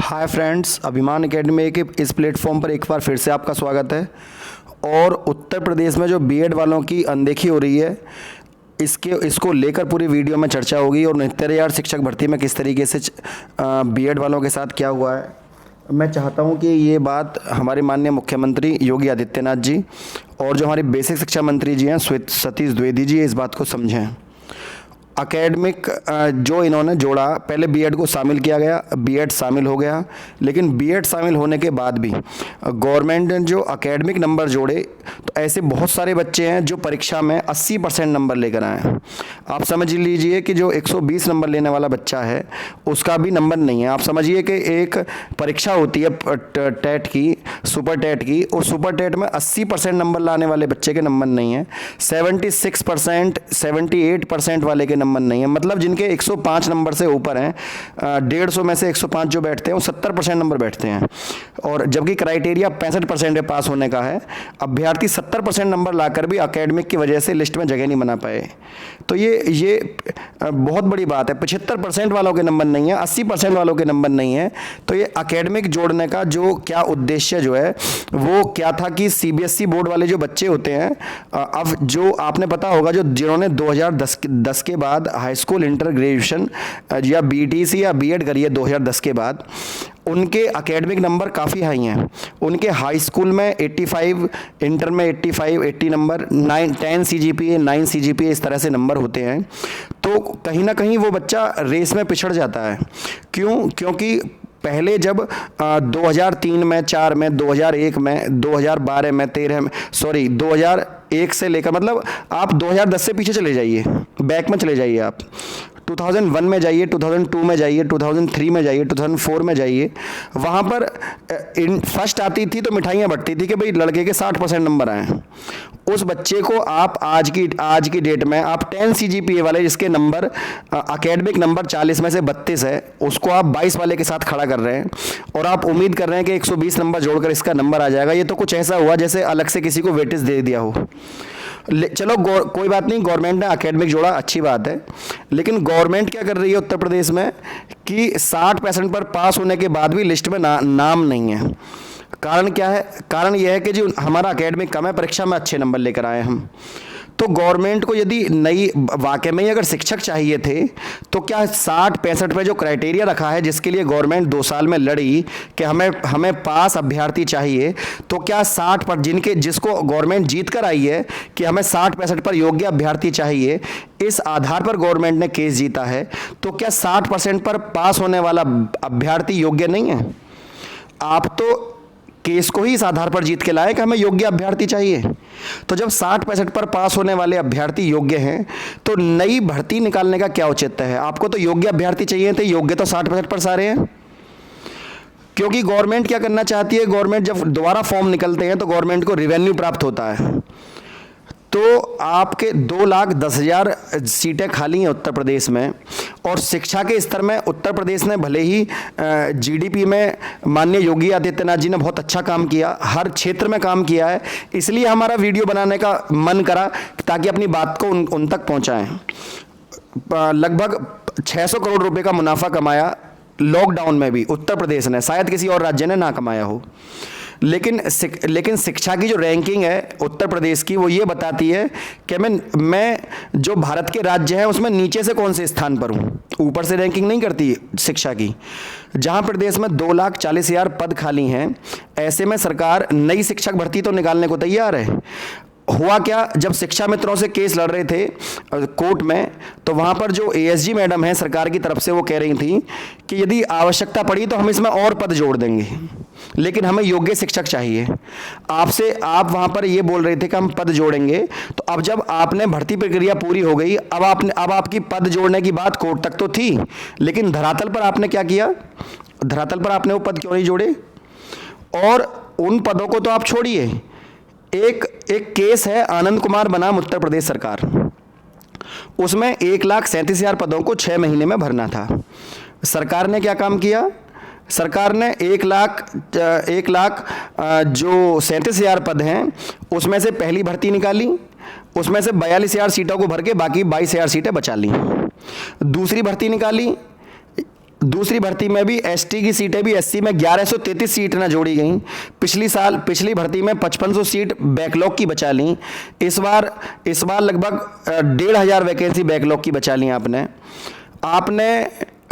Hi friends, अभिमान academy के इस प्लेटफॉर्म पर एक बार फिर से आपका स्वागत है। और उत्तर प्रदेश में जो बीएड वालों की अनदेखी हो रही है, इसको लेकर पूरी वीडियो में चर्चा होगी। और 69,000 शिक्षक भर्ती में किस तरीके से बीएड वालों के साथ क्या हुआ है, मैं चाहता हूं कि ये बात हमारे माननीय मुख्यमंत्री योगी आदित्यनाथ जी और जो हमारे बेसिक शिक्षा मंत्री जी हैं सतीश द्विवेदी जी, इस बात को समझें। एकेडमिक जो इन्होंने जोड़ा, पहले बीएड को शामिल किया गया, बीएड शामिल हो गया, लेकिन बीएड शामिल होने के बाद भी गवर्नमेंट ने जो एकेडमिक नंबर जोड़े, तो ऐसे बहुत सारे बच्चे हैं जो परीक्षा में 80% नंबर लेकर आए हैं। आप समझ लीजिए कि जो 120 नंबर लेने वाला बच्चा है उसका भी नंबर नहीं है। आप समझिए कि एक परीक्षा होती है टेट की, सुपर टेट की, और सुपर टेट में 80% नंबर लाने वाले बच्चे के नंबर नहीं है, 76% 78% वाले के नंबर नहीं है। मतलब जिनके 105 नंबर से ऊपर हैं, 150 में से 105 जो बैठते हैं वो 70% नंबर बैठते हैं। और जबकि क्राइटेरिया 65% है पास होने का है, अभ्यर्थी 70% नंबर लाकर भी एकेडमिक की वजह से लिस्ट में जगह नहीं बना पाए। तो ये बहुत बड़ी बात है। 75% वालों के नंबर नहीं है, 80% वालों के नंबर नहीं है। तो ये एकेडमिक जोड़ने का जो क्या उद्देश्य जो है वो क्या था कि सीबीएसई बोर्ड वाले जो बच्चे होते हैं, अब जो आपने पता होगा जो जिन्होंने 2010 के बाद हाई स्कूल इंटर ग्रेजुएशन या बीटीसी या बीएड करी है 2010 के बाद, उनके एकेडमिक नंबर काफ़ी हाई हैं। उनके हाई स्कूल में 85, इंटर में 85, 80 नंबर, 10 सीजीपीए, 9 सीजीपीए, इस तरह से नंबर होते हैं। तो कहीं ना कहीं वो बच्चा रेस में पिछड़ जाता है। क्योंकि पहले जब 2003 में, 4 में, 2001 में, 2012 में, 13 में, 2001 से लेकर, मतलब आप 2010 से पीछे चले जाइए, बैक में चले जाइए, आप 2001 में जाइए, 2002 में जाइए, 2003 में जाइए, 2004 में जाइए। वहाँ पर फर्स्ट आती थी तो मिठाइयाँ बंटती थी कि भाई लड़के के 60% नंबर आए। उस बच्चे को आप आज की डेट में आप 10 सीजीपीए वाले, जिसके नंबर एकेडमिक नंबर 40 में से 32 है, उसको आप 22 वाले के साथ खड़ा कर रहे हैं और आप उम्मीद कर रहे हैं कि 120 नंबर जोड़कर इसका नंबर आ जाएगा। ये तो कुछ ऐसा हुआ जैसे अलग से किसी को वेटेज दे दिया हो। चलो कोई बात नहीं, गवर्नमेंट ने एकेडमिक जोड़ा, अच्छी बात है। लेकिन गवर्नमेंट क्या कर रही है उत्तर प्रदेश में कि 60% पर पास होने के बाद भी लिस्ट में नाम नहीं है। कारण क्या है? कारण यह है कि जो हमारा एकेडमिक कम है, परीक्षा में अच्छे नंबर लेकर आए हम। तो गवर्नमेंट को यदि नई वाकई में अगर शिक्षक चाहिए थे, तो क्या 60-65 पे जो क्राइटेरिया रखा है, जिसके लिए गवर्नमेंट 2 साल में लड़ी कि हमें पास अभ्यर्थी चाहिए, तो क्या 60 पर जिसको गवर्नमेंट जीत कर आई है कि हमें 60-65 पर योग्य अभ्यर्थी चाहिए, इस आधार पर गवर्नमेंट ने केस जीता है, तो क्या 60% पर पास होने वाला अभ्यर्थी योग्य नहीं है? आप तो केस को ही इस आधार पर जीत के लाए कि हमें योग्य अभ्यर्थी चाहिए। तो जब 60-65 पर पास होने वाले अभ्यर्थी योग्य हैं, तो नई भर्ती निकालने का क्या औचित्य है? आपको तो योग्य अभ्यर्थी चाहिए थे, योग्य तो 60-65 पर सारे हैं। क्योंकि गवर्नमेंट क्या करना चाहती है, गवर्नमेंट जब दोबारा फॉर्म निकलते हैं तो गवर्नमेंट को रिवेन्यू प्राप्त होता है। तो आपके 2,10,000 सीटें खाली हैं उत्तर प्रदेश में, और शिक्षा के स्तर में उत्तर प्रदेश ने भले ही जीडीपी में माननीय योगी आदित्यनाथ जी ने बहुत अच्छा काम किया, हर क्षेत्र में काम किया है, इसलिए हमारा वीडियो बनाने का मन करा ताकि अपनी बात को उन तक पहुंचाएं। लगभग 600 करोड़ रुपए का मुनाफा कमाया लॉकडाउन में भी उत्तर प्रदेश ने, शायद किसी और राज्य ने ना कमाया हो। लेकिन शिक्षा की जो रैंकिंग है उत्तर प्रदेश की, वो ये बताती है कि मैं जो भारत के राज्य हैं उसमें नीचे से कौन से स्थान पर हूँ, ऊपर से रैंकिंग नहीं करती शिक्षा की। जहाँ प्रदेश में 2,40,000 पद खाली हैं, ऐसे में सरकार नई शिक्षक भर्ती तो निकालने को तैयार है। हुआ क्या, जब शिक्षा मित्रों से केस लड़ रहे थे कोर्ट में, तो वहाँ पर जो एएसजी मैडम हैं सरकार की तरफ से, वो कह रही थी कि यदि आवश्यकता पड़ी तो हम इसमें और पद जोड़ देंगे, लेकिन हमें योग्य शिक्षक चाहिए। आप वहाँ पर ये बोल रहे थे कि हम पद जोड़ेंगे। तो अब जब आपने भर्ती प्रक्रिया पूरी हो गई, अब आपकी पद जोड़ने की बात कोर्ट तक तो थी, लेकिन धरातल पर आपने क्या किया? धरातल पर आपने वो पद क्यों नहीं जोड़े? और उन पदों को तो आप छोड़िए, एक केस है आनंद कुमार बनाम उत्तर प्रदेश सरकार, उसमें 1,37,000 पदों को 6 महीने में भरना था। सरकार ने क्या काम किया? सरकार ने 1 लाख जो 37,000 पद हैं उसमें से पहली भर्ती निकाली, उसमें से 42,000 सीटों को भर के बाकी 22,000 सीटें बचा ली। दूसरी भर्ती निकाली, दूसरी भर्ती में भी एसटी की सीटें भी एससी में 1133 सीट ना जोड़ी गई। पिछली भर्ती में 5500 सीट बैकलॉग की बचा ली। इस बार लगभग 1500 वैकेंसी बैकलॉग की बचा ली। आपने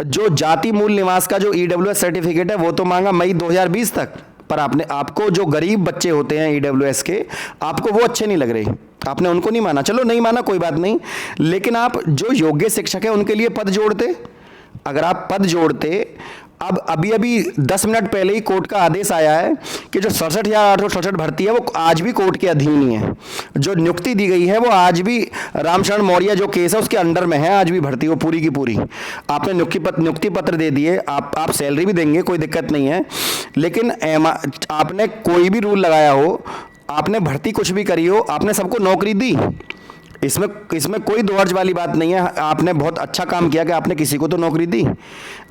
जो जाति मूल निवास का जो ईडब्ल्यूएस सर्टिफिकेट है वो तो मांगा मई 2020 तक, पर आपको जो गरीब बच्चे होते हैं ईडब्ल्यूएस के, आपको वो अच्छे नहीं लग रहे, आपने उनको नहीं माना। चलो नहीं माना कोई बात नहीं, लेकिन आप जो योग्य शिक्षक है उनके लिए पद जोड़ते। अगर आप पद जोड़ते, अब अभी 10 मिनट पहले ही कोर्ट का आदेश आया है कि जो 67,867 भर्ती है वो आज भी कोर्ट के अधीन ही है। जो नियुक्ति दी गई है वो आज भी रामशरण मौर्य जो केस है उसके अंडर में है, आज भी भर्ती वो पूरी की पूरी। आपने नियुक्ति पत्र दे दिए, आप सैलरी भी देंगे, कोई दिक्कत नहीं है, लेकिन आपने कोई भी रूल लगाया हो, आपने भर्ती कुछ भी करी हो, आपने सबको नौकरी दी। इसमें कोई दो हर्ज वाली बात नहीं है। आपने बहुत अच्छा काम किया कि आपने किसी को तो नौकरी दी,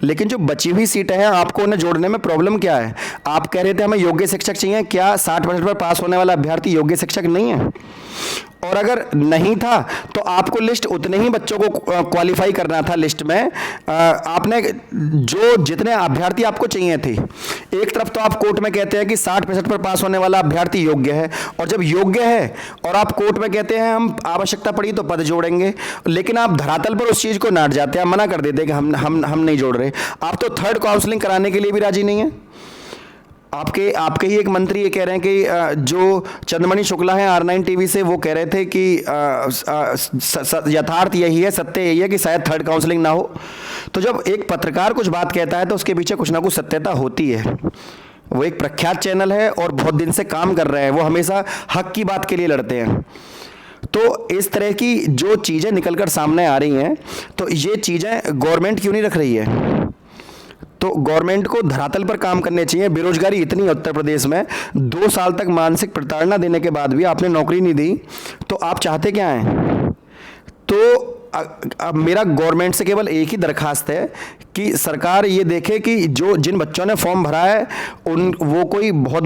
लेकिन जो बची हुई सीटें हैं आपको उन्हें जोड़ने में प्रॉब्लम क्या है? आप कह रहे थे हमें योग्य शिक्षक चाहिए, क्या 60% पर पास होने वाला अभ्यर्थी योग्य शिक्षक नहीं है? और अगर नहीं था तो आपको लिस्ट उतने ही बच्चों को क्वालिफाई करना था लिस्ट में। आपने जो जितने अभ्यर्थी आपको चाहिए थे, एक तरफ तो आप कोर्ट में कहते हैं कि 60% पर पास होने वाला अभ्यर्थी योग्य है, और जब योग्य है और आप कोर्ट में कहते हैं हम आवश्यकता पड़ी तो पद जोड़ेंगे, लेकिन आप धरातल पर उस चीज को नाट जाते हैं, मना कर देते हैं कि हम नहीं जोड़ रहे। आप तो थर्ड काउंसलिंग कराने के लिए भी राजी नहीं है। आपके ही एक मंत्री ये कह रहे हैं कि जो चंद्रमणि शुक्ला है R9 टीवी से, वो कह रहे थे कि यथार्थ यही है, सत्य यही है कि शायद थर्ड काउंसलिंग ना हो। तो जब एक पत्रकार कुछ बात कहता है तो उसके पीछे कुछ ना कुछ सत्यता होती है। वो एक प्रख्यात चैनल है और बहुत दिन से काम कर रहे हैं, वो हमेशा हक की बात के लिए लड़ते हैं। तो इस तरह की जो चीज़ें निकलकर सामने आ रही हैं, तो ये चीज़ें गवर्नमेंट क्यों नहीं रख रही है? तो गवर्नमेंट को धरातल पर काम करने चाहिए। बेरोजगारी इतनी है उत्तर प्रदेश में, 2 साल तक मानसिक प्रताड़ना देने के बाद भी आपने नौकरी नहीं दी, तो आप चाहते क्या हैं? तो अब मेरा गवर्नमेंट से केवल एक ही दरखास्त है कि सरकार ये देखे कि जिन बच्चों ने फॉर्म भरा है वो कोई बहुत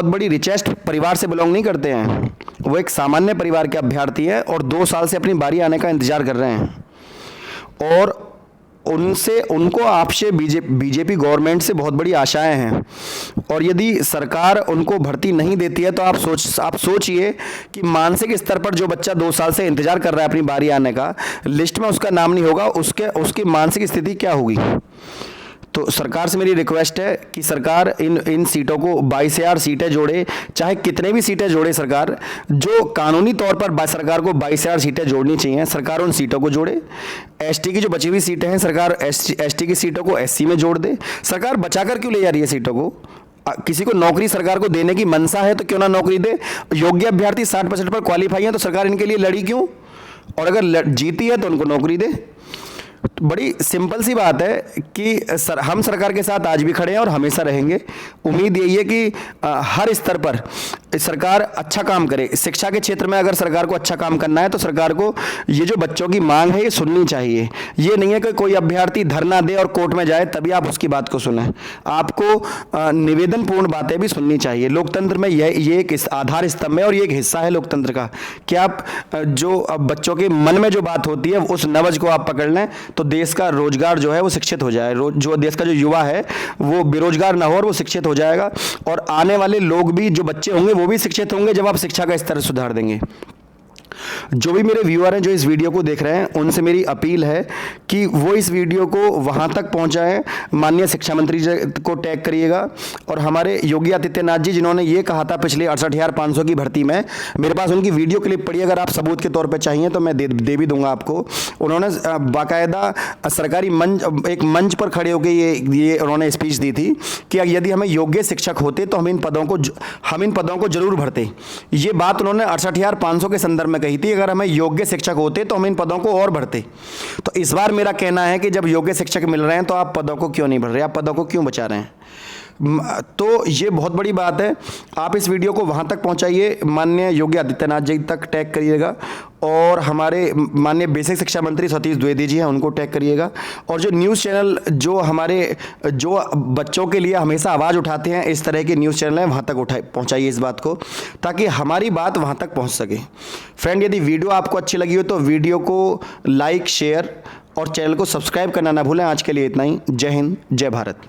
बड़ी रिचेस्ट परिवार से बिलोंग नहीं करते हैं, वो एक सामान्य परिवार के अभ्यर्थी है और 2 साल से अपनी बारी आने का इंतजार कर रहे हैं। और उनको आपसे बीजेपी गवर्नमेंट से बहुत बड़ी आशाएं हैं, और यदि सरकार उनको भर्ती नहीं देती है तो आप सोचिए कि मानसिक स्तर पर जो बच्चा 2 साल से इंतजार कर रहा है अपनी बारी आने का, लिस्ट में उसका नाम नहीं होगा, उसकी मानसिक स्थिति क्या होगी? तो सरकार से मेरी रिक्वेस्ट है कि सरकार इन सीटों को 22,000 सीटें जोड़े, चाहे कितने भी सीटें जोड़े सरकार, जो कानूनी तौर पर सरकार को 22,000 सीटें जोड़नी चाहिए, सरकार उन सीटों को जोड़े। एसटी की जो बची हुई सीटें हैं, सरकार एसटी की सीटों को एससी में जोड़ दे। सरकार बचाकर क्यों ले जा रही है सीटों को? किसी को नौकरी सरकार को देने की मनसा है तो क्यों ना नौकरी दे। योग्य अभ्यर्थी 60% पर क्वालिफाई है तो सरकार इनके लिए लड़ी क्यों? और अगर जीती है तो उनको नौकरी दे। बड़ी सिंपल सी बात है कि हम सरकार के साथ आज भी खड़े हैं और हमेशा रहेंगे। उम्मीद यही है कि हर स्तर पर सरकार अच्छा काम करे। शिक्षा के क्षेत्र में अगर सरकार को अच्छा काम करना है तो सरकार को ये जो बच्चों की मांग है ये सुननी चाहिए। ये नहीं है कि कोई अभ्यर्थी धरना दे और कोर्ट में जाए तभी आप उसकी बात को सुने। आपको निवेदनपूर्ण बातें भी सुननी चाहिए। लोकतंत्र में ये एक आधार स्तंभ है और ये एक हिस्सा है लोकतंत्र का कि आप जो बच्चों के मन में जो बात होती है उस नवज को आप पकड़ लें तो देश का रोजगार जो है वो शिक्षित हो जाए। जो देश का जो युवा है वो बेरोजगार ना हो और वो शिक्षित हो जाएगा, और आने वाले लोग भी जो बच्चे होंगे वो भी शिक्षित होंगे जब आप शिक्षा का स्तर सुधार देंगे। जो भी मेरे व्यूअर हैं जो इस वीडियो को देख रहे हैं उनसे मेरी अपील है कि वो इस वीडियो को वहाँ तक पहुँचाएं। माननीय शिक्षा मंत्री जी को टैग करिएगा, और हमारे योगी आदित्यनाथ जी जिन्होंने ये कहा था पिछले 68,500 की भर्ती में, मेरे पास उनकी वीडियो क्लिप पड़ी, अगर आप सबूत के तौर पर चाहिए तो मैं दे भी दूंगा आपको। उन्होंने बाकायदा सरकारी एक मंच पर खड़े होकर ये उन्होंने स्पीच दी थी कि यदि हमें योग्य शिक्षक होते तो हम इन पदों को जरूर भरते। ये बात उन्होंने 68,500 के संदर्भ में कही थी, अगर हमें योग्य शिक्षक होते तो हम इन पदों को और भरते। तो इस बार मेरा कहना है कि जब योग्य शिक्षक मिल रहे हैं तो आप पदों को क्यों नहीं भर रहे, आप पदों को क्यों बचा रहे हैं? तो ये बहुत बड़ी बात है। आप इस वीडियो को वहाँ तक पहुँचाइए, माननीय योगी आदित्यनाथ जी तक टैग करिएगा, और हमारे माननीय बेसिक शिक्षा मंत्री सतीश द्विवेदी जी हैं उनको टैग करिएगा, और जो न्यूज़ चैनल जो बच्चों के लिए हमेशा आवाज़ उठाते हैं इस तरह के न्यूज़ चैनल हैं वहाँ तक पहुँचाइए इस बात को, ताकि हमारी बात वहाँ तक पहुँच सके। फ्रेंड, यदि वीडियो आपको अच्छी लगी हो तो वीडियो को लाइक, शेयर और चैनल को सब्सक्राइब करना ना भूलें। आज के लिए इतना ही। जय हिंद, जय भारत।